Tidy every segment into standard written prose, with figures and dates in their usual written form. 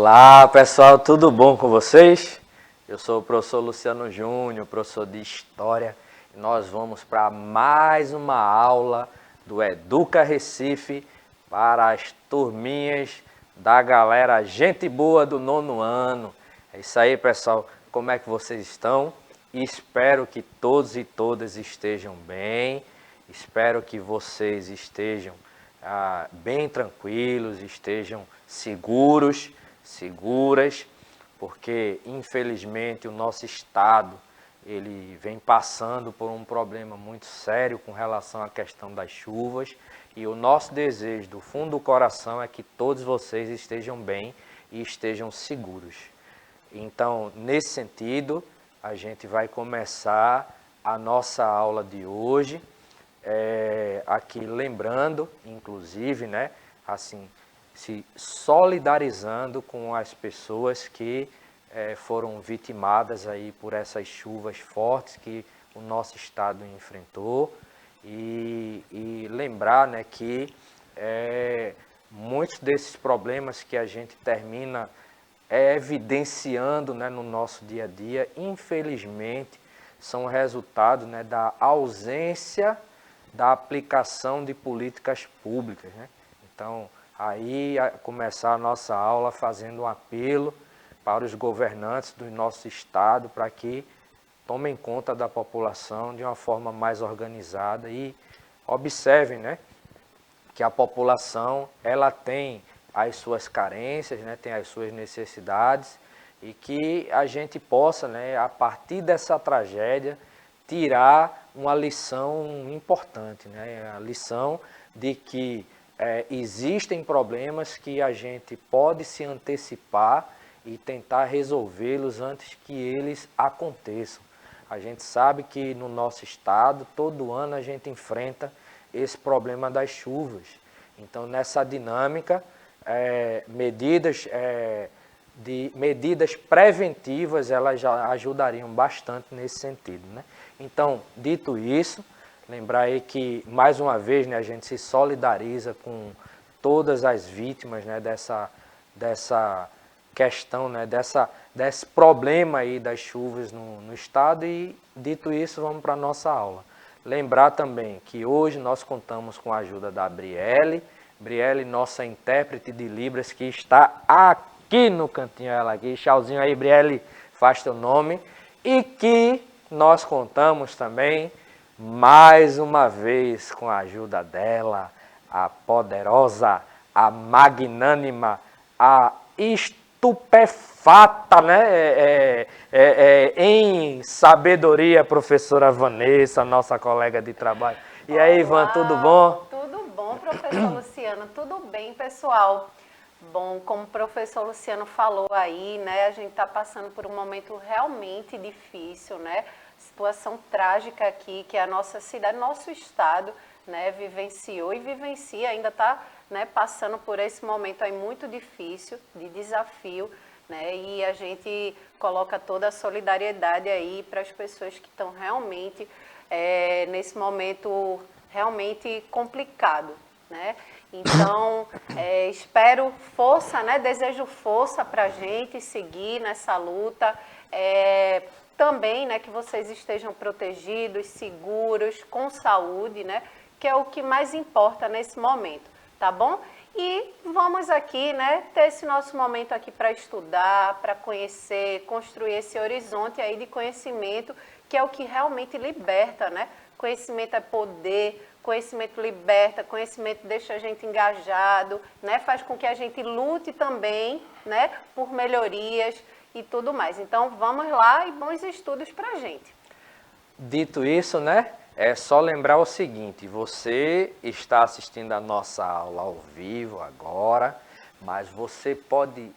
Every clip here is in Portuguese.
Olá pessoal, tudo bom com vocês? Eu sou o professor Luciano Júnior, professor de História, e nós vamos para mais uma aula do Educa Recife para as turminhas da galera gente boa do 9º ano. É isso aí pessoal, como é que vocês estão? Espero que todos e todas estejam bem, espero que vocês estejam bem tranquilos, estejam seguras, porque infelizmente o nosso estado ele vem passando por um problema muito sério com relação à questão das chuvas, e o nosso desejo do fundo do coração é que todos vocês estejam bem e estejam seguros. Então, nesse sentido, a gente vai começar a nossa aula de hoje, aqui lembrando, inclusive, né, assim, se solidarizando com as pessoas que foram vitimadas aí por essas chuvas fortes que o nosso estado enfrentou, e lembrar, né, que muitos desses problemas que a gente termina evidenciando, né, no nosso dia a dia, infelizmente, são resultado, né, da ausência da aplicação de políticas públicas, né? Então, aí começar a nossa aula fazendo um apelo para os governantes do nosso estado para que tomem conta da população de uma forma mais organizada e observem, né, que a população ela tem as suas carências, né, tem as suas necessidades, e que a gente possa, né, a partir dessa tragédia, tirar uma lição importante, né, a lição de que existem problemas que a gente pode se antecipar e tentar resolvê-los antes que eles aconteçam. A gente sabe que no nosso estado, todo ano a gente enfrenta esse problema das chuvas. Então, nessa dinâmica, medidas preventivas, elas já ajudariam bastante nesse sentido, né? Então, dito isso, lembrar aí que, mais uma vez, né, a gente se solidariza com todas as vítimas, né, dessa questão, né, desse problema aí das chuvas no estado. E, dito isso, vamos para a nossa aula. Lembrar também que hoje nós contamos com a ajuda da Brielle, nossa intérprete de Libras, que está aqui no cantinho, ela aqui. Tchauzinho aí, Brielle, faz teu nome. E que nós contamos também, mais uma vez, com a ajuda dela, a poderosa, a magnânima, a estupefata, né, em sabedoria, professora Vanessa, nossa colega de trabalho. E aí, Ivan, tudo bom? Tudo bom, professor Luciano, tudo bem, pessoal? Bom, como o professor Luciano falou aí, né, a gente está passando por um momento realmente difícil, né, situação trágica aqui, que a nossa cidade, nosso estado, né, vivenciou e vivencia, ainda está, né, passando por esse momento aí muito difícil, de desafio, né, e a gente coloca toda a solidariedade aí para as pessoas que estão realmente nesse momento realmente complicado, né? Então, espero força, né? Desejo força para a gente seguir nessa luta. Também, né, que vocês estejam protegidos, seguros, com saúde, né? Que é o que mais importa nesse momento, tá bom? E vamos aqui, né, ter esse nosso momento aqui para estudar, para conhecer, construir esse horizonte aí de conhecimento, que é o que realmente liberta, né? Conhecimento é poder, conhecimento liberta, conhecimento deixa a gente engajado, né? Faz com que a gente lute também, né, por melhorias e tudo mais. Então, vamos lá e bons estudos para a gente. Dito isso, né, é só lembrar o seguinte: você está assistindo a nossa aula ao vivo agora, mas você pode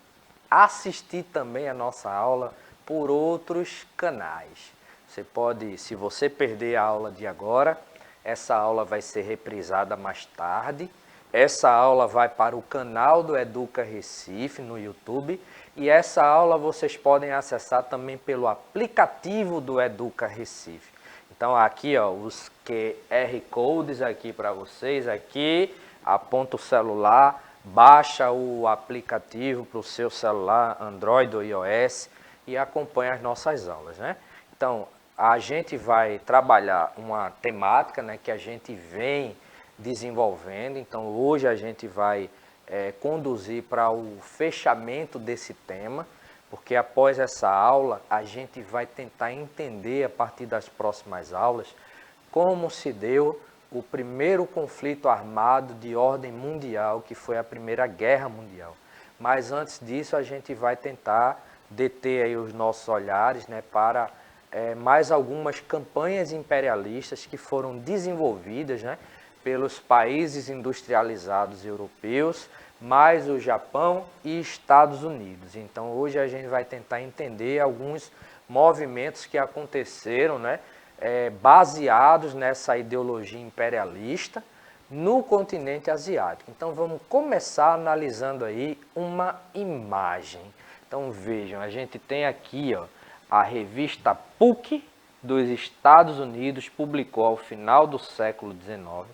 assistir também a nossa aula por outros canais. Você pode, se você perder a aula de agora, essa aula vai ser reprisada mais tarde. Essa aula vai para o canal do Educa Recife no YouTube, e essa aula vocês podem acessar também pelo aplicativo do Educa Recife. Então aqui, ó, os QR Codes aqui para vocês, aqui, aponta o celular, baixa o aplicativo para o seu celular, Android ou iOS, e acompanha as nossas aulas, né? Então, a gente vai trabalhar uma temática, né, que a gente vem desenvolvendo. Então, hoje a gente vai conduzir para o fechamento desse tema, porque após essa aula a gente vai tentar entender a partir das próximas aulas como se deu o primeiro conflito armado de ordem mundial, que foi a Primeira Guerra Mundial. Mas antes disso a gente vai tentar deter aí os nossos olhares, né, para mais algumas campanhas imperialistas que foram desenvolvidas, né, pelos países industrializados europeus, mais o Japão e Estados Unidos. Então hoje a gente vai tentar entender alguns movimentos que aconteceram, né, baseados nessa ideologia imperialista no continente asiático. Então vamos começar analisando aí uma imagem. Então vejam, a gente tem aqui, ó, a revista PUC dos Estados Unidos publicou ao final do século XIX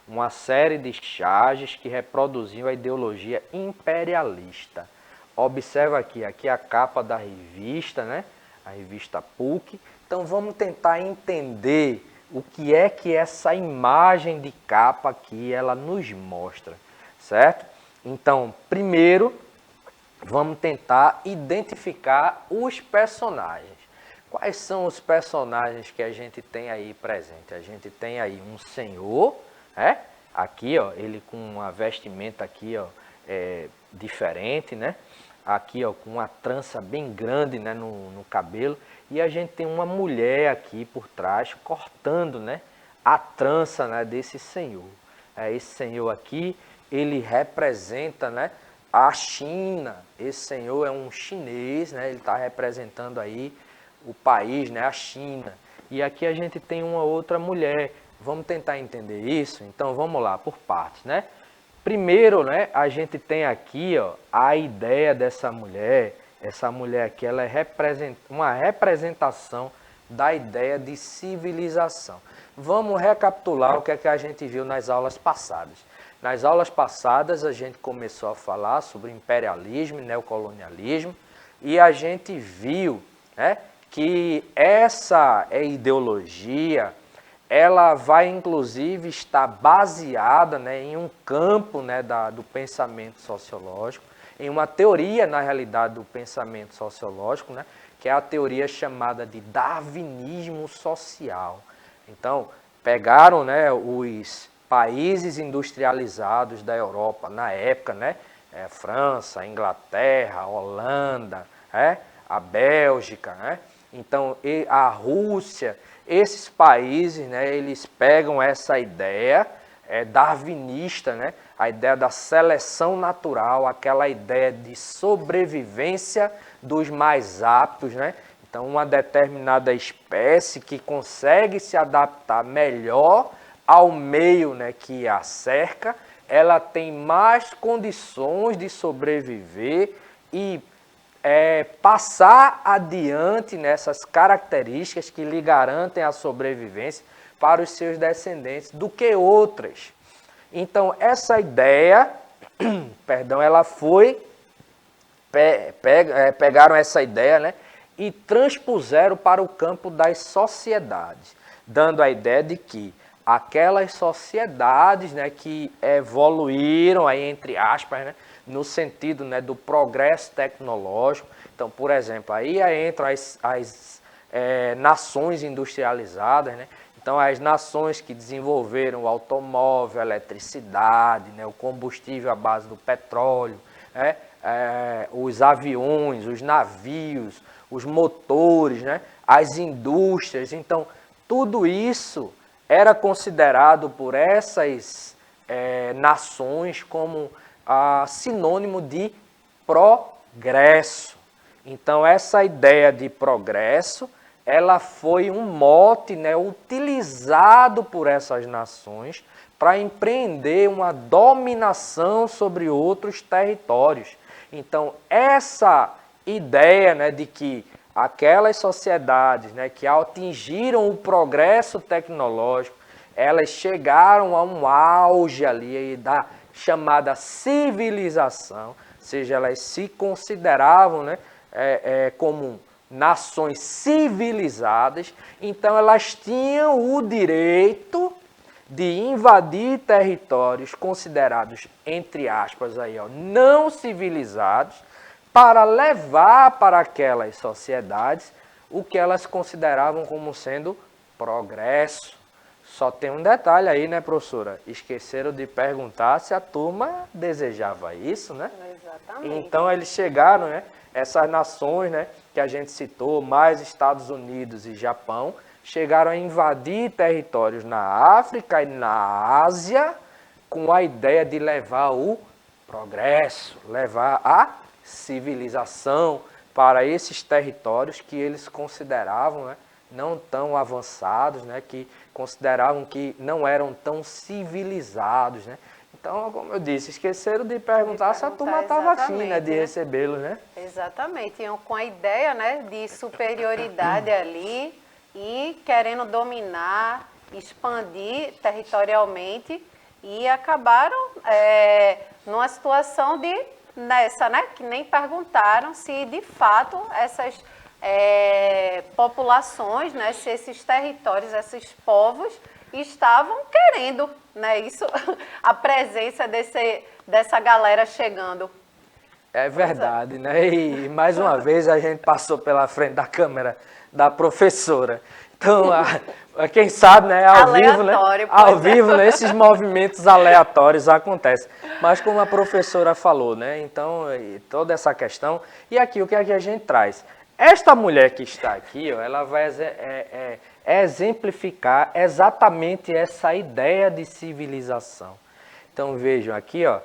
uma série de charges que reproduziam a ideologia imperialista. Observa aqui a capa da revista, né? A revista PUC. Então vamos tentar entender o que é que essa imagem de capa aqui ela nos mostra, certo? Então, primeiro, vamos tentar identificar os personagens. Quais são os personagens que a gente tem aí presente? A gente tem aí um senhor, aqui, ó, ele com uma vestimenta aqui, ó, diferente, né? Aqui, ó, com uma trança bem grande, né, no cabelo. E a gente tem uma mulher aqui por trás cortando, né, a trança, né, desse senhor. Esse senhor aqui, ele representa, né, a China. Esse senhor é um chinês, né, ele está representando aí o país, né, a China. E aqui a gente tem uma outra mulher. Vamos tentar entender isso? Então vamos lá, por partes, né? Primeiro, né, a gente tem aqui, ó, a ideia dessa mulher. Essa mulher aqui, ela é uma representação da ideia de civilização. Vamos recapitular o que é que a gente viu nas aulas passadas. Nas aulas passadas, a gente começou a falar sobre imperialismo e neocolonialismo, e a gente viu, né, que essa ideologia, ela vai inclusive estar baseada, né, em um campo, né, do pensamento sociológico, em uma teoria, na realidade, do pensamento sociológico, né, que é a teoria chamada de darwinismo social. Então, pegaram, né, os países industrializados da Europa na época, né, França, Inglaterra, Holanda, a Bélgica, né, então a Rússia. Esses países, né, eles pegam essa ideia darwinista, né, a ideia da seleção natural, aquela ideia de sobrevivência dos mais aptos, né? Então, uma determinada espécie que consegue se adaptar melhor ao meio, né, que a cerca, ela tem mais condições de sobreviver e passar adiante nessas características que lhe garantem a sobrevivência para os seus descendentes do que outras. Então, essa ideia, perdão, ela foi, pegaram essa ideia, né, e transpuseram para o campo das sociedades, dando a ideia de que aquelas sociedades, né, que evoluíram, aí, entre aspas, né, no sentido, né, do progresso tecnológico. Então, por exemplo, aí entram as nações industrializadas, né? Então, as nações que desenvolveram o automóvel, a eletricidade, né, o combustível à base do petróleo, né, os aviões, os navios, os motores, né, as indústrias. Então, tudo isso era considerado por essas nações como sinônimo de progresso. Então, essa ideia de progresso, ela foi um mote, né, utilizado por essas nações para empreender uma dominação sobre outros territórios. Então, essa ideia, né, de que aquelas sociedades, né, que atingiram o progresso tecnológico, elas chegaram a um auge ali da chamada civilização, ou seja, elas se consideravam, né, como nações civilizadas, então elas tinham o direito de invadir territórios considerados, entre aspas, aí, ó, não civilizados, para levar para aquelas sociedades o que elas consideravam como sendo progresso. Só tem um detalhe aí, né, professora? Esqueceram de perguntar se a turma desejava isso, né? Exatamente. Então eles chegaram, né, essas nações, né, que a gente citou, mais Estados Unidos e Japão, chegaram a invadir territórios na África e na Ásia com a ideia de levar o progresso, levar a civilização para esses territórios que eles consideravam, né, não tão avançados, né, que consideravam que não eram tão civilizados, né? Então, como eu disse, esqueceram de perguntar se a turma estava afim, né, de recebê-los, né? Exatamente, iam com a ideia, né, de superioridade ali e querendo dominar, expandir territorialmente e acabaram numa situação nessa, né, que nem perguntaram se de fato essas populações, né, se esses territórios, esses povos estavam querendo, né, isso, a presença dessa galera chegando. É verdade, né? E mais uma vez a gente passou pela frente da câmera da professora. Então, quem sabe, né, ao vivo, né? Ao vivo, né, esses movimentos aleatórios acontecem. Mas como a professora falou, né? Então, toda essa questão. E aqui, o que é que a gente traz? Esta mulher que está aqui, ó, ela vai exemplificar exatamente essa ideia de civilização. Então, vejam aqui, ó,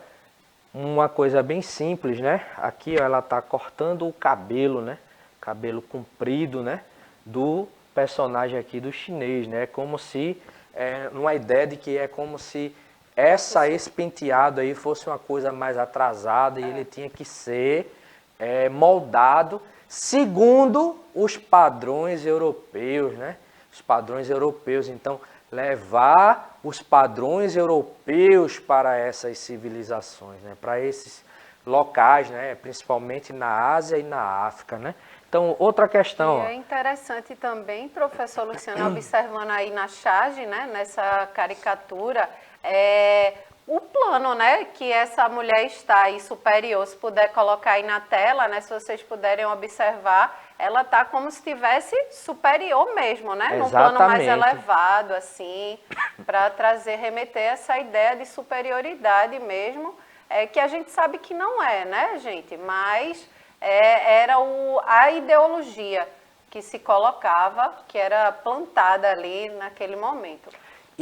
uma coisa bem simples, né? Aqui, ó, ela está cortando o cabelo, né? Cabelo comprido, né? Do personagem aqui do chinês, né? Como se, uma ideia de que é como se esse penteado aí fosse uma coisa mais atrasada e ele tinha que ser moldado segundo os padrões europeus, né? Os padrões europeus. Então, levar os padrões europeus para essas civilizações, né? Para esses locais, né? Principalmente na Ásia e na África, né? Então, outra questão. E é interessante também, professor Luciano, observando aí na charge, né? Nessa caricatura, o plano, né, que essa mulher está aí superior, se puder colocar aí na tela, né, se vocês puderem observar, ela está como se estivesse superior mesmo, né, num plano mais elevado, assim, para remeter essa ideia de superioridade mesmo, que a gente sabe que não é, né, gente, mas era a ideologia que se colocava, que era plantada ali naquele momento.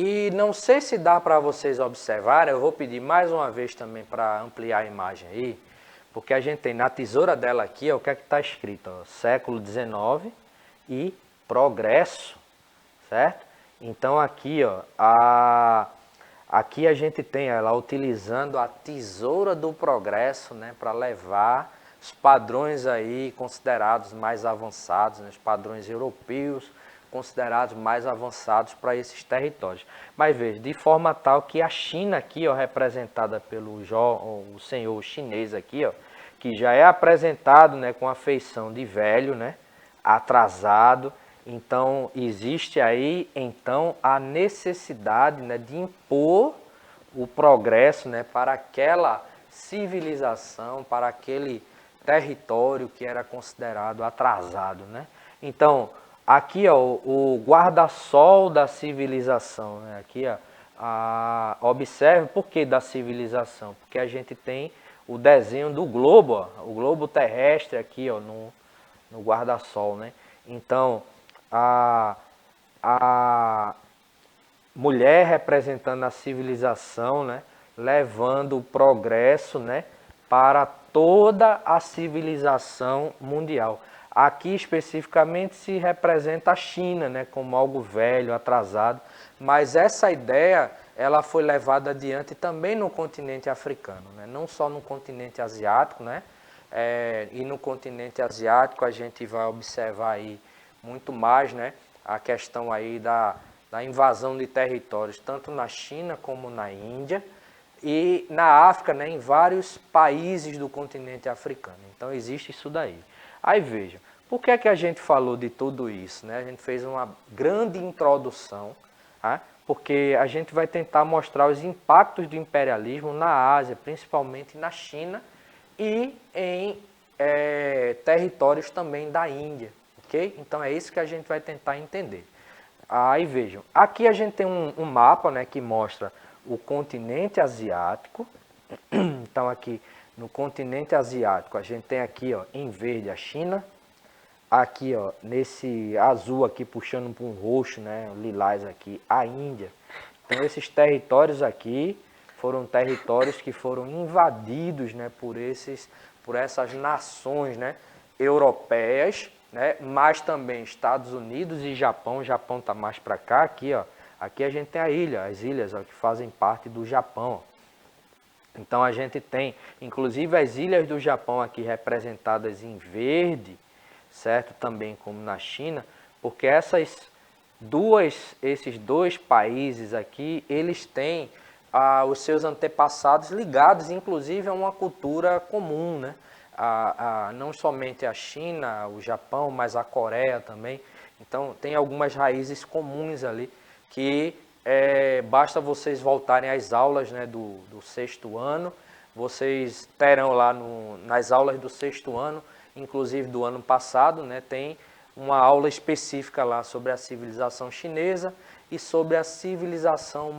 E não sei se dá para vocês observarem, eu vou pedir mais uma vez também para ampliar a imagem aí, porque a gente tem na tesoura dela aqui, ó, o que é que está escrito? Ó, século XIX e progresso, certo? Então aqui, ó, aqui a gente tem ela utilizando a tesoura do progresso, né, para levar os padrões aí considerados mais avançados, né, os padrões europeus, considerados mais avançados para esses territórios. Mas veja, de forma tal que a China aqui, ó, representada pelo o senhor chinês aqui, ó, que já é apresentado, né, com a feição de velho, né, atrasado. Então, existe aí, então, a necessidade, né, de impor o progresso, né, para aquela civilização, para aquele território que era considerado atrasado, né? Então, aqui, ó, o guarda-sol da civilização, né? Aqui, ó, observe por que da civilização, porque a gente tem o desenho do globo, ó, o globo terrestre aqui, ó, no guarda-sol, né? Então, a mulher representando a civilização, né? Levando o progresso, né? Para toda a civilização mundial. Aqui especificamente se representa a China, né, como algo velho, atrasado, mas essa ideia ela foi levada adiante também no continente africano, né, não só no continente asiático, né, e no continente asiático a gente vai observar aí muito mais, né, a questão aí da invasão de territórios, tanto na China como na Índia, e na África, né, em vários países do continente africano. Então existe isso daí. Aí veja, por que é que a gente falou de tudo isso, né? A gente fez uma grande introdução, tá? Porque a gente vai tentar mostrar os impactos do imperialismo na Ásia, principalmente na China e em territórios também da Índia, ok? Então é isso que a gente vai tentar entender. Aí vejam, aqui a gente tem um mapa, né, que mostra o continente asiático. Então aqui no continente asiático a gente tem aqui, ó, em verde a China, aqui, ó, nesse azul aqui puxando para um roxo, né, lilás aqui, a Índia. Então esses territórios aqui foram territórios que foram invadidos, né, por essas nações, né, europeias, né, mas também Estados Unidos e Japão. O Japão está mais para cá, aqui, ó. Aqui a gente tem as ilhas, ó, que fazem parte do Japão. Então a gente tem, inclusive, as ilhas do Japão aqui representadas em verde, certo? Também como na China, porque esses dois países aqui, eles têm os seus antepassados ligados, inclusive, a uma cultura comum, né? Não somente a China, o Japão, mas a Coreia também. Então tem algumas raízes comuns ali que basta vocês voltarem às aulas, né, do sexto ano. Vocês terão lá nas aulas do sexto ano, inclusive do ano passado, né, tem uma aula específica lá sobre a civilização chinesa e sobre a civilização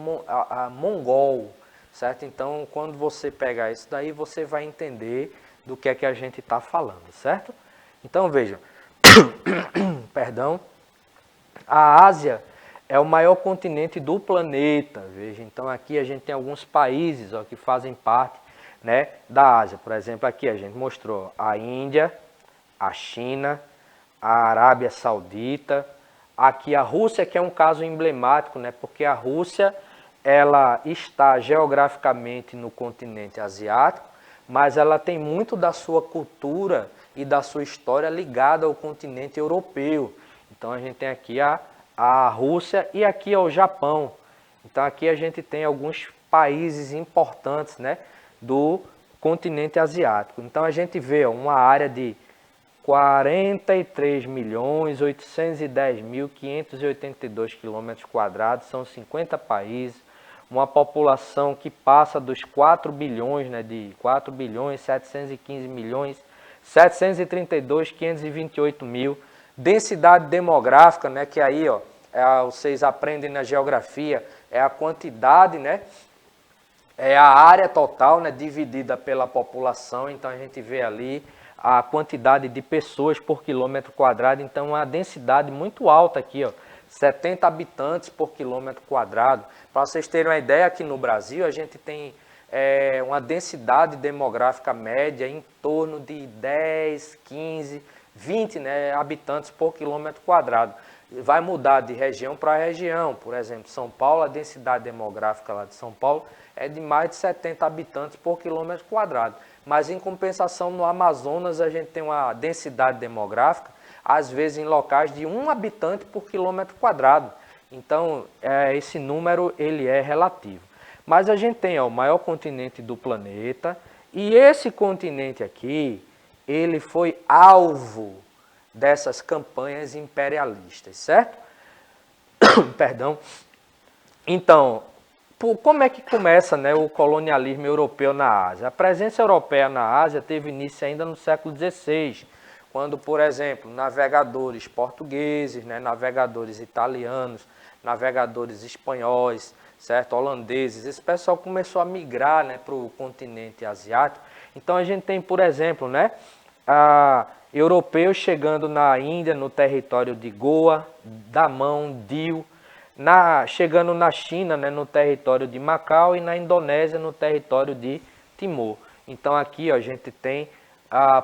mongol, certo? Então, quando você pegar isso daí, você vai entender do que é que a gente está falando, certo? Então, vejam, perdão, a Ásia é o maior continente do planeta, veja. Então, aqui a gente tem alguns países, ó, que fazem parte, né, da Ásia. Por exemplo, aqui a gente mostrou a Índia, a China, a Arábia Saudita, aqui a Rússia, que é um caso emblemático, né, porque a Rússia ela está geograficamente no continente asiático, mas ela tem muito da sua cultura e da sua história ligada ao continente europeu. Então a gente tem aqui a Rússia e aqui é o Japão. Então aqui a gente tem alguns países importantes, né, do continente asiático. Então a gente vê, ó, uma área de 43.810.582 km², são 50 países, uma população que passa dos 4 bilhões, né, de 4 bilhões 715 milhões 732 528 mil. Densidade demográfica, né, que aí, ó, vocês aprendem na geografia, é a quantidade, né, é a área total, né, dividida pela população. Então a gente vê ali a quantidade de pessoas por quilômetro quadrado. Então uma densidade muito alta aqui, ó, 70 habitantes por quilômetro quadrado. Para vocês terem uma ideia, aqui no Brasil a gente tem uma densidade demográfica média em torno de 10, 15, 20, né, habitantes por quilômetro quadrado. Vai mudar de região para região. Por exemplo, São Paulo, a densidade demográfica lá de São Paulo é de mais de 70 habitantes por quilômetro quadrado. Mas em compensação no Amazonas a gente tem uma densidade demográfica, às vezes em locais de 1 habitante por quilômetro quadrado. Então esse número ele é relativo. Mas a gente tem, ó, o maior continente do planeta, e esse continente aqui, ele foi alvo dessas campanhas imperialistas, certo? Perdão. Então, como é que começa, né, o colonialismo europeu na Ásia? A presença europeia na Ásia teve início ainda no século XVI, quando, por exemplo, navegadores portugueses, né, navegadores italianos, navegadores espanhóis, certo, holandeses, esse pessoal começou a migrar, né, para o continente asiático. Então a gente tem, por exemplo, né, europeus chegando na Índia, no território de Goa, Damão, Diu, chegando na China, né, no território de Macau, e na Indonésia, no território de Timor. Então aqui, ó, a gente tem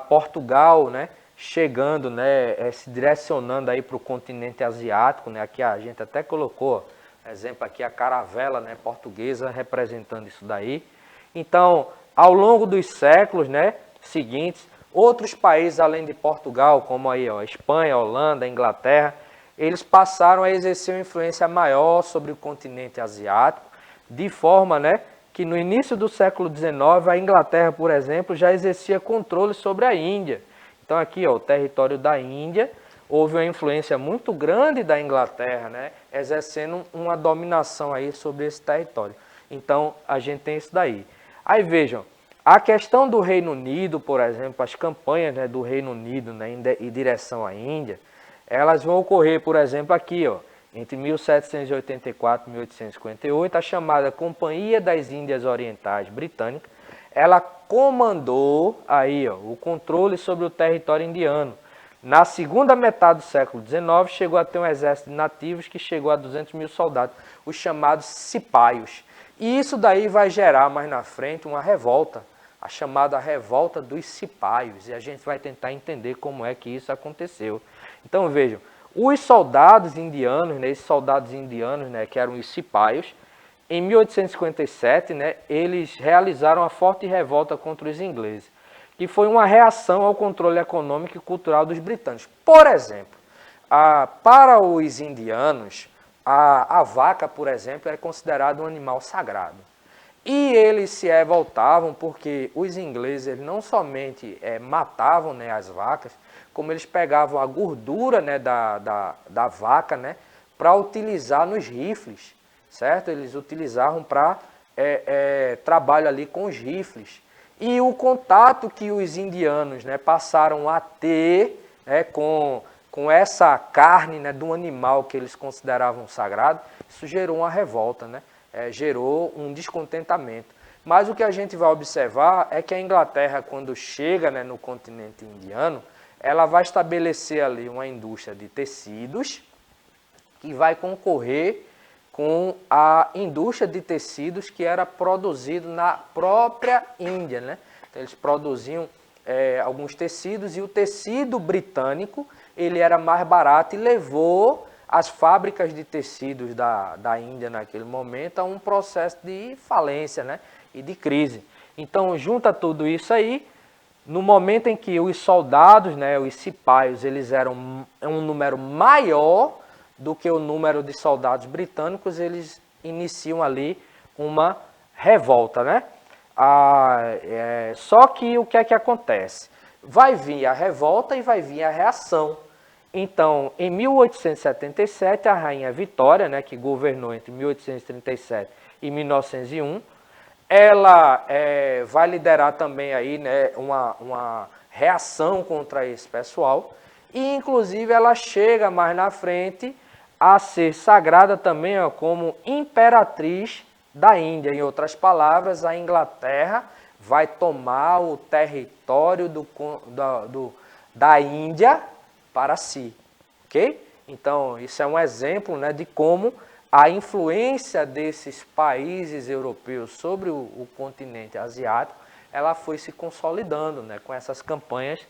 Portugal, né, chegando, né, se direcionando aí para o continente asiático, né. Aqui a gente até colocou, exemplo aqui, a caravela, né, portuguesa representando isso daí. Então, ao longo dos séculos, né, seguintes, outros países além de Portugal, como aí, ó, Espanha, Holanda, Inglaterra, eles passaram a exercer uma influência maior sobre o continente asiático, de forma, né, que no início do século XIX, a Inglaterra, por exemplo, já exercia controle sobre a Índia. Então aqui, ó, o território da Índia, houve uma influência muito grande da Inglaterra, né, exercendo uma dominação aí sobre esse território. Então a gente tem isso daí. Aí vejam, a questão do Reino Unido, por exemplo, as campanhas, né, do Reino Unido, né, em direção à Índia, elas vão ocorrer, por exemplo, aqui, ó, entre 1784 e 1858, a chamada Companhia das Índias Orientais Britânica, ela comandou aí, ó, o controle sobre o território indiano. Na segunda metade do século XIX, chegou a ter um exército de nativos que chegou a 200 mil soldados, os chamados cipaios. E isso daí vai gerar mais na frente uma revolta, a chamada Revolta dos Cipaios. E a gente vai tentar entender como é que isso aconteceu. Então vejam, os soldados indianos, né, esses soldados indianos, né, que eram os cipaios, em 1857, né, eles realizaram uma forte revolta contra os ingleses, que foi uma reação ao controle econômico e cultural dos britânicos. Por exemplo, para os indianos, a vaca, por exemplo, é considerada um animal sagrado. E eles se revoltavam porque os ingleses eles não somente matavam, né, as vacas, como eles pegavam a gordura, né, da vaca, né, para utilizar nos rifles, certo? Eles utilizavam para trabalho ali com os rifles. E o contato que os indianos, né, passaram a ter, né, com essa carne, né, do animal que eles consideravam sagrado, isso gerou uma revolta, né? Gerou um descontentamento. Mas o que a gente vai observar é que a Inglaterra, quando chega, né, no continente indiano, ela vai estabelecer ali uma indústria de tecidos que vai concorrer com a indústria de tecidos que era produzido na própria Índia, né? Então, eles produziam alguns tecidos e o tecido britânico ele era mais barato e levou as fábricas de tecidos da Índia naquele momento a um processo de falência, né, e de crise. Então, junta tudo isso aí, no momento em que os soldados, né, os cipaios, eles eram um número maior do que o número de soldados britânicos, eles iniciam ali uma revolta, né? Só que o que é que acontece? Vai vir a revolta e vai vir a reação. Então, em 1877, a Rainha Vitória, né, que governou entre 1837 e 1901, ela vai liderar também aí, né, uma reação contra esse pessoal e, inclusive, ela chega mais na frente a ser sagrada também, ó, como imperatriz da Índia. Em outras palavras, a Inglaterra vai tomar o território da Índia para si, ok? Então, isso é um exemplo, né, de como a influência desses países europeus sobre o continente asiático, ela foi se consolidando, né, com essas campanhas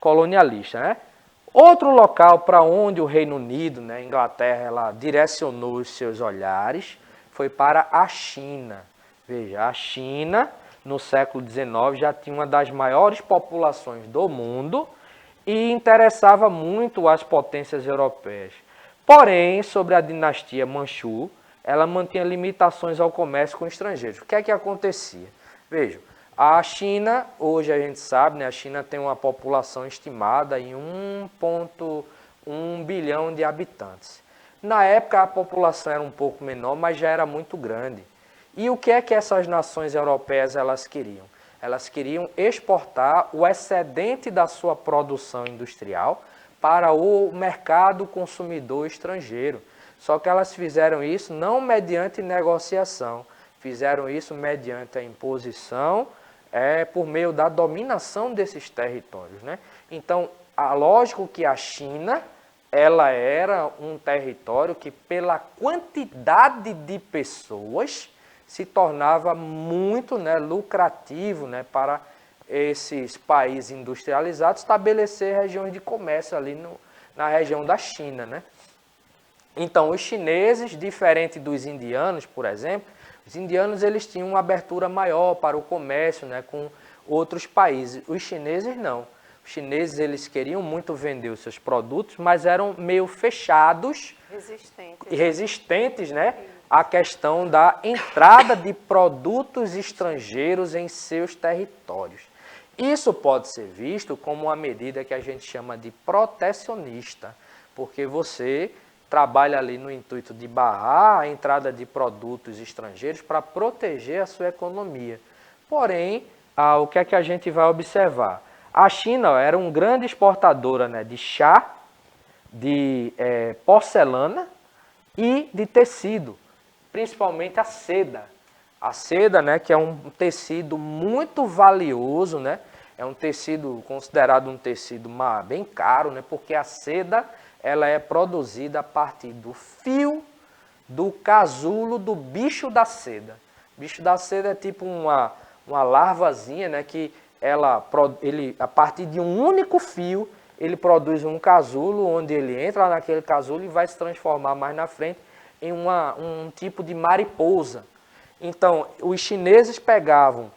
colonialistas, né? Outro local para onde o Reino Unido, né, a Inglaterra, ela direcionou os seus olhares foi para a China. Veja, a China, no século XIX, já tinha uma das maiores populações do mundo, e interessava muito as potências europeias. Porém, sobre a dinastia Manchu, ela mantinha limitações ao comércio com estrangeiros. O que é que acontecia? Vejam, a China, hoje a gente sabe, né, a China tem uma população estimada em 1,1 bilhão de habitantes. Na época a população era um pouco menor, mas já era muito grande. E o que é que essas nações europeias elas queriam? Elas queriam exportar o excedente da sua produção industrial para o mercado consumidor estrangeiro. Só que elas fizeram isso não mediante negociação, fizeram isso mediante a imposição, por meio da dominação desses territórios, né? Então, lógico que a China, ela era um território que, pela quantidade de pessoas, se tornava muito, né, lucrativo, né, para esses países industrializados estabelecer regiões de comércio ali na região da China, né? Então, os chineses, diferente dos indianos, por exemplo, os indianos eles tinham uma abertura maior para o comércio, né, com outros países. Os chineses não. Os chineses eles queriam muito vender os seus produtos, mas eram meio fechados e resistentes, né, a questão da entrada de produtos estrangeiros em seus territórios. Isso pode ser visto como uma medida que a gente chama de protecionista, porque você trabalha ali no intuito de barrar a entrada de produtos estrangeiros para proteger a sua economia. Porém, o que é que a gente vai observar? A China era uma grande exportadora, né, de chá, de porcelana e de tecido, principalmente a seda. A seda, né, que é um tecido muito valioso, né, é um tecido considerado um tecido bem caro, né, porque a seda ela é produzida a partir do fio do casulo do bicho da seda. O bicho da seda é tipo uma larvazinha, né, que ele, a partir de um único fio, ele produz um casulo, onde ele entra naquele casulo e vai se transformar mais na frente em um tipo de mariposa. Então, os chineses pegavam,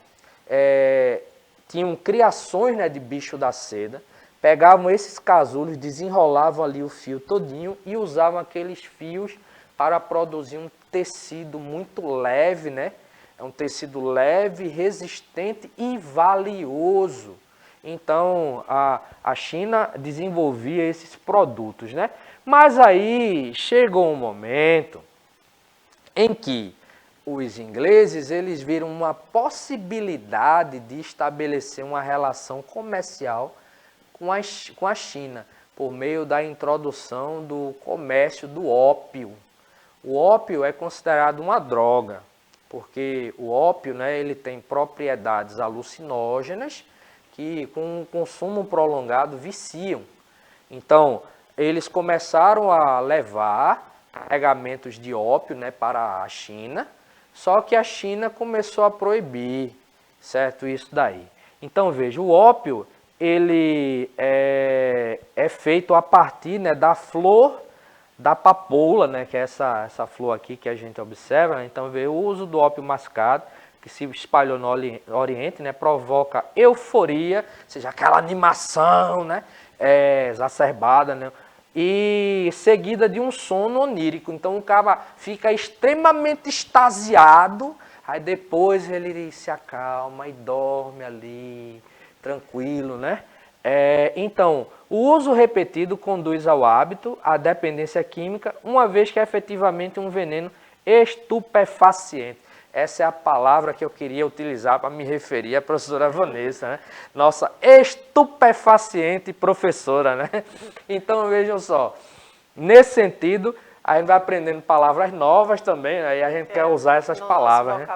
tinham criações, né, de bicho da seda, pegavam esses casulos, desenrolavam ali o fio todinho e usavam aqueles fios para produzir um tecido muito leve, né? É um tecido leve, resistente e valioso. Então, a China desenvolvia esses produtos, né? Mas aí chegou um momento em que os ingleses eles viram uma possibilidade de estabelecer uma relação comercial com a China, por meio da introdução do comércio do ópio. O ópio é considerado uma droga, porque o ópio, né, ele tem propriedades alucinógenas que com um consumo prolongado viciam. Então, eles começaram a levar carregamentos de ópio, né, para a China, só que a China começou a proibir, certo, isso daí. Então, veja, o ópio ele é feito a partir, né, da flor da papoula, né, que é essa flor aqui que a gente observa, né? Então, veja, o uso do ópio mascado, que se espalhou no Oriente, né, provoca euforia, ou seja, aquela animação, né, exacerbada, né, e seguida de um sono onírico. Então, o cara fica extremamente extasiado, aí depois ele se acalma e dorme ali, tranquilo, né? Então, o uso repetido conduz ao hábito, à dependência química, uma vez que é efetivamente um veneno estupefaciente. Essa é a palavra que eu queria utilizar para me referir à professora Vanessa, né? Nossa estupefaciente professora, né? Então, vejam só, nesse sentido, a gente vai aprendendo palavras novas também, né? E a gente quer usar essas palavras, né?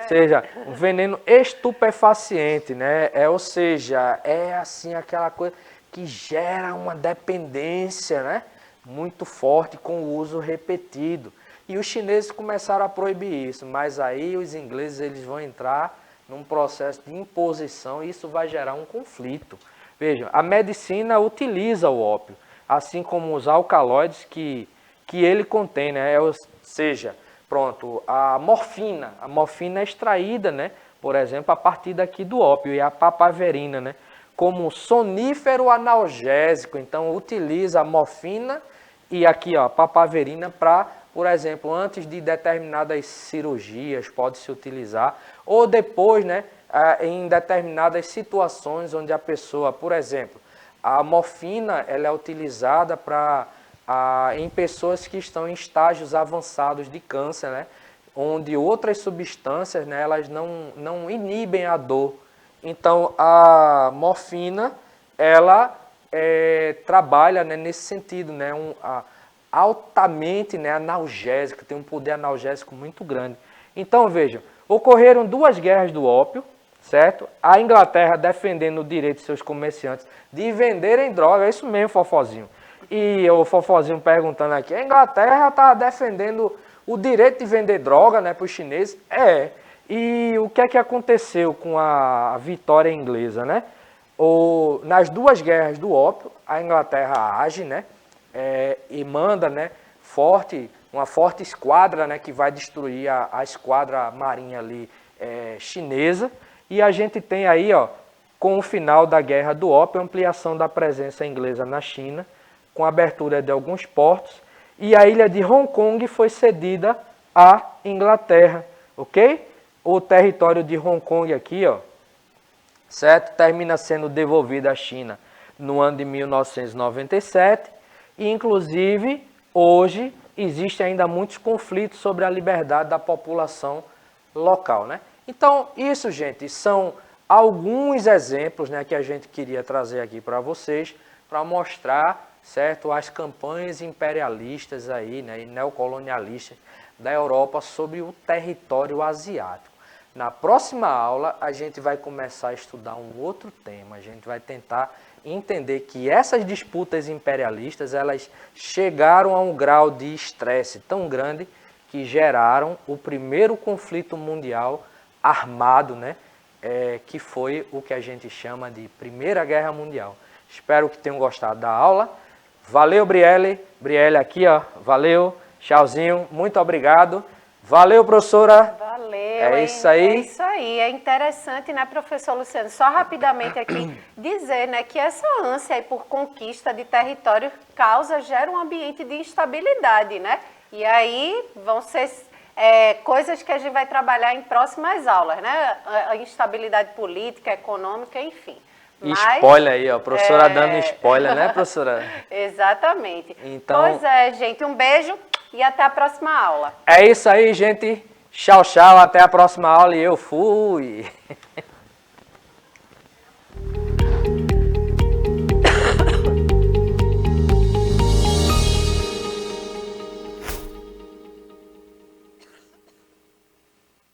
Ou seja, um veneno estupefaciente, né? Ou seja, é assim aquela coisa que gera uma dependência, né, muito forte com o uso repetido. E os chineses começaram a proibir isso, mas aí os ingleses eles vão entrar num processo de imposição e isso vai gerar um conflito. Vejam, a medicina utiliza o ópio, assim como os alcaloides que ele contém, né? Ou seja, pronto, a morfina é extraída, né, por exemplo, a partir daqui do ópio, e a papaverina, né, como sonífero analgésico. Então, utiliza a morfina e aqui, ó, a papaverina para, por exemplo, antes de determinadas cirurgias, pode-se utilizar, ou depois, né, em determinadas situações onde a pessoa, por exemplo, a morfina ela é utilizada em pessoas que estão em estágios avançados de câncer, né, onde outras substâncias, né, elas não inibem a dor. Então, a morfina, ela trabalha, né, nesse sentido, né, altamente, né, analgésica, tem um poder analgésico muito grande. Então, vejam, ocorreram 2 guerras do ópio, certo? A Inglaterra defendendo o direito de seus comerciantes de venderem droga, é isso mesmo, Fofozinho. E o Fofozinho perguntando aqui, a Inglaterra está defendendo o direito de vender droga, né, para os chineses? E o que é que aconteceu com a vitória inglesa, né? Nas 2 guerras do ópio, a Inglaterra age, né, e manda, né, uma forte esquadra, né, que vai destruir a esquadra marinha ali chinesa. E a gente tem aí, ó, com o final da guerra do ópio, a ampliação da presença inglesa na China, com a abertura de alguns portos, e a ilha de Hong Kong foi cedida à Inglaterra, ok? O território de Hong Kong aqui, ó, certo? Termina sendo devolvido à China no ano de 1997 e, inclusive, hoje existem ainda muitos conflitos sobre a liberdade da população local, né? Então, isso, gente, são alguns exemplos, né, que a gente queria trazer aqui para vocês, para mostrar, certo, as campanhas imperialistas aí, né, e neocolonialistas da Europa sobre o território asiático. Na próxima aula, a gente vai começar a estudar um outro tema, a gente vai tentar entender que essas disputas imperialistas, elas chegaram a um grau de estresse tão grande que geraram o primeiro conflito mundial armado, né? Que foi o que a gente chama de Primeira Guerra Mundial. Espero que tenham gostado da aula. Valeu, Brielle. Brielle aqui, ó. Valeu. Tchauzinho. Muito obrigado. Valeu, professora. Valeu. É isso aí. É isso aí. É interessante, né, professor Luciano? Só rapidamente aqui dizer, né, que essa ânsia aí por conquista de território gera um ambiente de instabilidade, né? E aí vão ser coisas que a gente vai trabalhar em próximas aulas, né? A instabilidade política, econômica, enfim. Mas, spoiler aí, ó. A professora dando spoiler, né, professora? Exatamente. Então, pois é, gente. Um beijo e até a próxima aula. É isso aí, gente. Tchau, tchau. Até a próxima aula e eu fui.